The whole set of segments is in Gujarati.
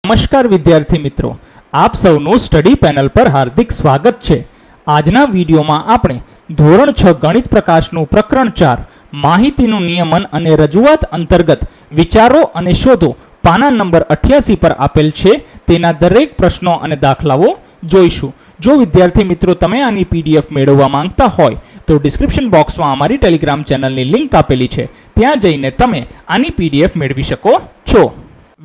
નમસ્કાર વિદ્યાર્થી મિત્રો, આપ સૌનું સ્ટડી પેનલ પર હાર્દિક સ્વાગત છે। આજના વિડીયોમાં આપણે ધોરણ 6 ગણિત પ્રકાશનું પ્રકરણ 4 માહિતીનું નિયમન અને રજૂઆત અંતર્ગત વિચારો અને શોધો પાના નંબર 88 પર આપેલ છે તેના દરેક પ્રશ્નો અને દાખલાઓ જોઈશું। જો વિદ્યાર્થી મિત્રો તમે આની પીડીએફ મેળવવા માંગતા હોય તો ડિસ્ક્રિપ્શન બોક્સમાં અમારી ટેલિગ્રામ ચેનલની લિંક આપેલી છે, ત્યાં જઈને તમે આની પીડીએફ મેળવી શકો છો।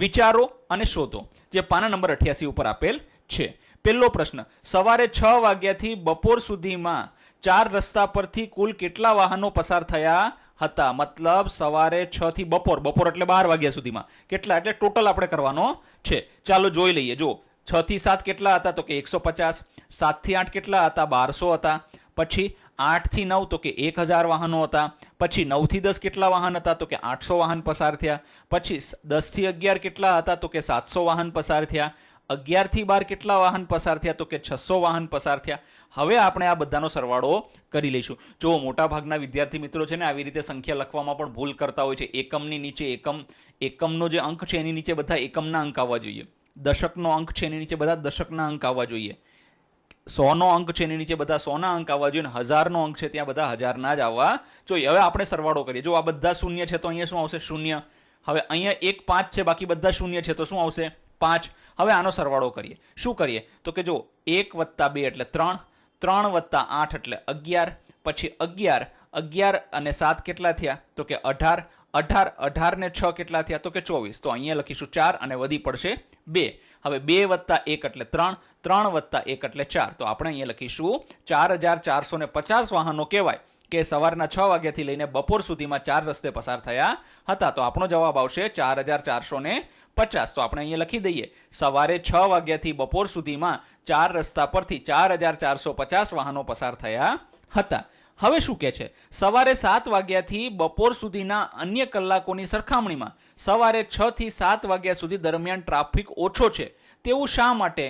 વિચારો અને શોધો જે પાના નંબર 88 ઉપર આપેલ છે। પહેલો પ્રશ્ન, સવારે 6 વાગ્યાથી બપોર સુધીમાં 4 રસ્તા પરથી કુલ કેટલા વાહનો પસાર થયા હતા? મતલબ સવારે 6 થી બપોર એટલે 12 વાગ્યા સુધીમાં કેટલા, એટલે ટોટલ આપણે કરવાનો છે। ચાલો જોઈ લઈએ। જો 6 થી 7 કેટલા હતા તો કે 150, 7 થી 8 કેટલા હતા 1200 હતા, પછી 8 થી 9 તો કે 1000 વાહનો હતા, પછી 9 થી 10 કેટલા વાહન હતા તો કે 800 વાહન પસાર થયા, પછી 10 થી 11 કેટલા હતા તો કે 700 વાહન પસાર થયા, 11 થી 12 કેટલા વાહન પસાર થયા તો કે 600 વાહન પસાર થયા। હવે આપણે આ બધાનો સરવાળો કરી લઈશું। જો મોટાભાગના વિદ્યાર્થી મિત્રો છે ને આવી રીતે સંખ્યા લખવામાં પણ ભૂલ કરતા હોય છે। એકમની નીચે એકમનો જે અંક છે એની નીચે બધા એકમના અંક આવવા જોઈએ, દશકનો અંક છે એની નીચે બધા દશકના અંક આવવા જોઈએ, 100નો અંક છે એની નીચે બધા 100ના અંક આવવા જોઈએ, 1000નો અંક છે ત્યાં બધા 1000ના જ આવવા જોઈએ। હવે આપણે સરવાળો કરીએ। જો આ બધા શૂન્ય છે તો અહીંયા શું આવશે? શૂન્ય। હવે અહીંયા 1 5 છે, બાકી બધા શૂન્ય છે તો શું આવશે? 5। હવે આનો સરવાળો કરીએ। શું કરીએ તો કે જો 1 + 2 એટલે 3, 3 + 8 એટલે 11, પછી 11 અને 7 કેટલા થયા તો કે 18, 18 ને 6 કેટલા થયા તો કે 24, તો અહીંયા લખીશું 4 અને વધી પડશે 2। હવે 2 + 1 એટલે 3, 3 + 1 એટલે 4, તો આપણે અહીંયા લખીશું 4450 વાહનો કહેવાય કે સવારના 6 વાગ્યાથી લઈને બપોર સુધીમાં 4 રસ્તે પસાર થયા હતા। તો આપણો જવાબ આવશે 4450। તો આપણે અહીંયા લખી દઈએ સવારે 6 વાગ્યાથી બપોર સુધીમાં 4 રસ્તા પરથી 4450 વાહનો પસાર થયા હતા। હવે શું કહે છે? સવારે 7 વાગ્યાથી બપોર સુધીના અન્ય કલાકોની સરખામણીમાં સવારે 6 થી 7 વાગ્યા સુધી દરમિયાન ટ્રાફિક ઓછો છે તેવું શા માટે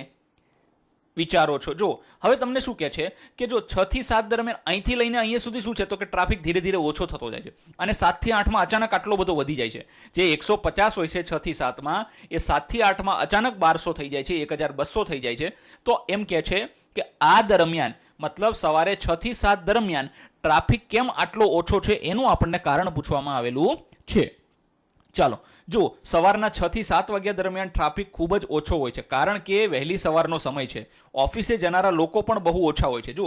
વિચારો છો? જો હવે તમને શું કહે છે કે જો 6 થી 7 દરમિયાન અહીંથી લઈને અહીંયા સુધી શું છે તો કે ટ્રાફિક ધીરે ધીરે ઓછો થતો જાય છે, અને 7 થી 8માં અચાનક આટલો બધો વધી જાય છે। જે 150 હોય છે 6 થી 7માં, એ 7 થી 8માં અચાનક 1200 થઈ જાય છે, 1200 થઈ જાય છે। તો એમ કહે છે કે આ દરમિયાન મતલબ સવારે 6 થી 7 દરમિયાન ટ્રાફિક કેમ આટલો ઓછો છે એનું આપણને કારણ પૂછવામાં આવેલું છે। ચાલો જો સવારના 6 થી 7 વાગ્યા દરમિયાન ટ્રાફિક ખૂબ જ ઓછો હોય છે, કારણ કે વહેલી સવારનો સમય છે, ઓફિસે જનારા લોકો પણ બહુ ઓછા હોય છે। જો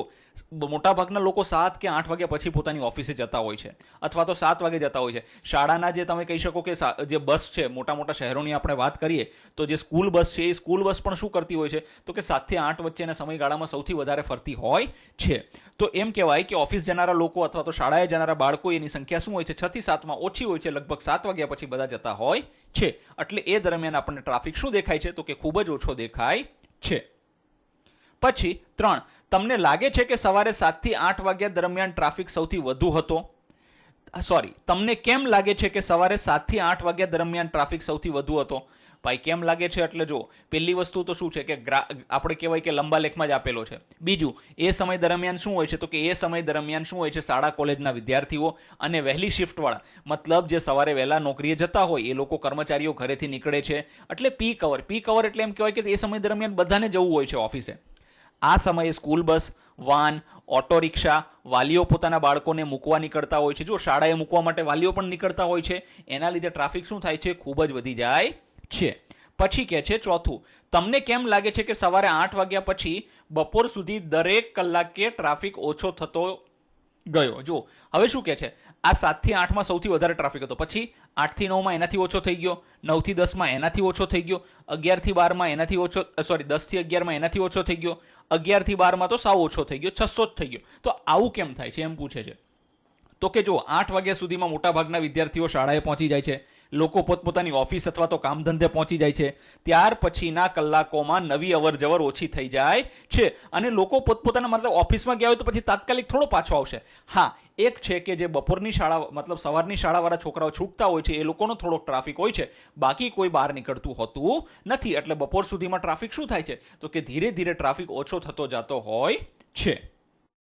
મોટાભાગના લોકો 7 કે 8 વાગ્યા પછી પોતાની ઓફિસે જતા હોય છે, અથવા તો 7 વાગે જતા હોય છે। શાળાના જે તમે કહી શકો કે જે બસ છે, મોટા મોટા શહેરોની આપણે વાત કરીએ તો જે સ્કૂલ બસ છે, એ સ્કૂલ બસ પણ શું કરતી હોય છે તો કે 7 થી 8 વચ્ચેના સમયગાળામાં સૌથી વધારે ફરતી હોય છે। તો એમ કહેવાય કે ઓફિસ જનારા લોકો અથવા તો શાળાએ જનારા બાળકો એની સંખ્યા શું હોય છે? 6 થી 7માં ઓછી હોય છે, લગભગ 7 વાગ્યા પછી બધા જતા હોય છે, એટલે એ દરમિયાન આપણને ટ્રાફિક શું દેખાય છે તો કે ખૂબ જ ઓછો દેખાય છે। પછી 3, તમને લાગે છે કે સવારે 7 થી 8 વાગ્યા દરમિયાન ટ્રાફિક સૌથી વધુ હતો? તમને કેમ લાગે છે કે સવારે 7 થી 8 વાગ્યા દરમિયાન ટ્રાફિક સૌથી વધુ હતો? ભાઈ કેમ લાગે છે એટલે જો પહેલી વસ્તુ તો શું છે કે આપણે કહેવાય કે લંબા લેખમાં જ આપેલો છે। બીજું, એ સમય દરમિયાન શું હોય છે તો કે એ સમય દરમિયાન શું હોય છે? શાળા કોલેજના વિદ્યાર્થીઓ અને વહેલી શિફ્ટવાળા, મતલબ જે સવારે વહેલા નોકરીએ જતા હોય એ લોકો, કર્મચારીઓ ઘરેથી નીકળે છે, એટલે પીક અવર એટલે એમ કહેવાય કે એ સમય દરમિયાન બધાને જવું હોય છે ઓફિસે। આ સમયે school bus, van, auto rickshaw, વાલીઓ પોતાના બાળકોને મૂકવા નીકળતા હોય છે। જો શાળાએ મૂકવા માટે વાલીઓ પણ નીકળતા હોય છે, એના લીધે ટ્રાફિક શું થાય છે? ખૂબ જ વધી જાય છે। પછી કહે છે 4, તમને કેમ લાગે છે કે સવારે 8 વાગ્યા પછી બપોર સુધી દરેક કલાકે ટ્રાફિક ઓછો થતો ગયો? જો હવે શું કહે છે? આ 7 થી 8માં સૌથી વધારે ટ્રાફિક હતો, પછી 8 થી 9માં એનાથી ઓછો થઈ ગયો, 9 થી 10માં એનાથી ઓછો થઈ ગયો, 11 થી 12માં એનાથી ઓછો, 10 થી 11માં એનાથી ઓછો થઈ ગયો, 11 થી 12માં તો સાવ ઓછો થઈ ગયો, 600 જ થઈ ગયો। તો આવું કેમ થાય છે એમ પૂછે છે। તો કે જો 8 વાગ્યા સુધીમાં મોટાભાગના વિદ્યાર્થીઓ શાળાએ પહોંચી જાય છે, લોકો પોતપોતાની ઓફિસ અથવા તો કામ ધંધે પહોંચી જાય છે, ત્યાર પછીના કલાકોમાં નવી અવરજવર ઓછી થઈ જાય છે, અને લોકો પોતપોતાના મતલબ ઓફિસમાં ગયા હોય તો પછી તાત્કાલિક થોડો પાછો આવશે। હા, એક છે કે જે બપોરની શાળા મતલબ સવારની શાળાવાળા છોકરાઓ છૂટતા હોય છે એ લોકોનો થોડોક ટ્રાફિક હોય છે, બાકી કોઈ બહાર નીકળતું હોતું નથી, એટલે બપોર સુધીમાં ટ્રાફિક શું થાય છે તો કે ધીરે ધીરે ટ્રાફિક ઓછો થતો જતો હોય છે।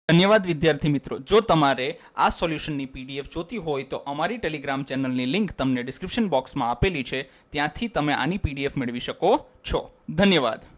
ધન્યવાદ વિદ્યાર્થી મિત્રો. જો તમારે આ સોલ્યુશનની PDF જોતી હોય તો અમારી ટેલિગ્રામ ચેનલની લિંક તમને ડિસ્ક્રિપ્શન બોક્સમાં આપેલી છે, ત્યાંથી તમે આની PDF મેળવી શકો છો. ધન્યવાદ.